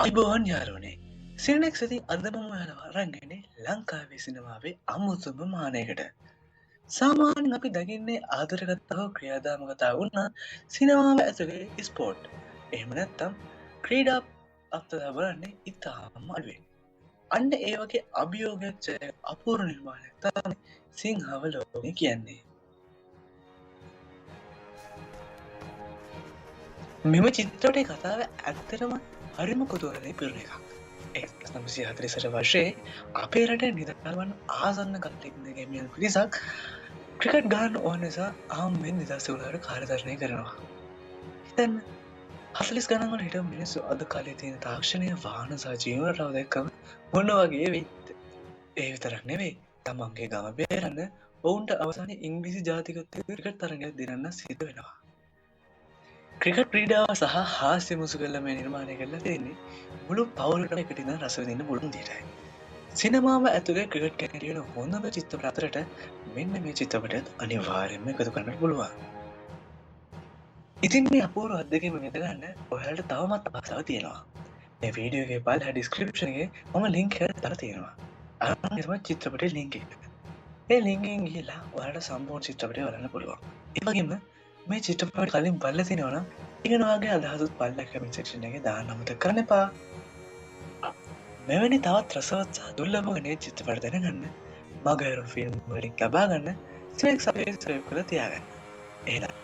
අයිබෝවන් යාලුවනේ සිරනෙක් සති අදම ඔයාලා අරන්ගෙන ලංකාවේ සිනමාවේ අමුතුම මානයකට සාමාන්‍යයෙන් අපි දකින්නේ ආදරගත හෝ ක්‍රියාදාම කතා වුණා සිනමාව ඇතුලේ ස්පෝර්ට් එහෙම නැත්නම් ක්‍රීඩා අත්දැක බලන්නේ ඉතාම අඩුයි. අන්න ඒ වගේ අභියෝගයක් අපූර්ව නිර්මාණයක් තමයි සිංහාවලෝකය කියන්නේ. මෙම චිත්‍රපටයේ කතාව ඇත්තටම හරිම කුතුහලයෙන් පිරුණ එකක්. 1944 වර්ෂයේ අපේ රටේ නිදහස්වන ආසන්න කට්ටියකින් ගැමියන් පිරිසක් ක්‍රිකට් ගහන්න ඕන නිසා ආම්මෙන් නිදහස් වුණාට කාර්යදර්ශනය කරනවා. හිතන්න 40 ගණන් වල හිටපු මිනිස්සු අද කාලේ තියෙන තාක්ෂණීය වාහන සහ ජීවන රටාව දැක්කම මොන වගේ වෙයිද? ඒ විතරක් නෙවෙයි තමන්ගේ ගම බේරන්න ඔවුන්ට අවසානයේ ඉංග්‍රීසි ජාතික ක්‍රිකට් තරගයක් දිනන්න සිද්ධ වෙනවා. ක්‍රිකට් ක්‍රීඩාව සහ හාස්‍ය මුසු කළ මේ නිර්මාණය කරලා තියෙන්නේ මුළු පවුලටම එකට ඉඳන් රස විඳින්න පුළුවන් දෙයටයි. සිනමාව ඇතුලේ ක්‍රිකට් ගැන කියන හොඳම චිත්‍රපට අතරට මෙන්න මේ චිත්‍රපටයත් අනිවාර්යයෙන්ම එකතු කරන්න පුළුවන්. ඉතින් මේ අපූර්ව අත්දැකීම විඳ ගන්න ඔයාලට තවමත් ආසාව තියෙනවා. මේ වීඩියෝ එකේ පල්ලා ඩිස්ක්‍රිප්ෂන් එකේ මම ලින්ක් එකක් දාලා තියෙනවා. අරන් තමයි චිත්‍රපටයේ ලින්ක් එක. ඒ ලින්ක් එකෙන් ගිහලා ඔයාලට සම්පූර්ණ චිත්‍රපටය බලන්න පුළුවන්. ඒ වගේම මේ චිත්‍රපට කලින් බලලා තිනවා නම් ඉගෙන වාගේ අදහසත් පල්ලා කමෙන්ට් සෙක්ෂන් එකේ දාන්න අමතක කරන්න එපා. මෙවැනි තවත් රසවත් සහ දුර්ලභ ගණයේ චිත්‍රපට දැනගන්න මගහැරුණු ෆිල්ම් වලින් ලබා ගන්න සිනෙක්ස් අපේ සබ්ස්ක්‍රයිබ් කරලා තියාගන්න. එහෙනම්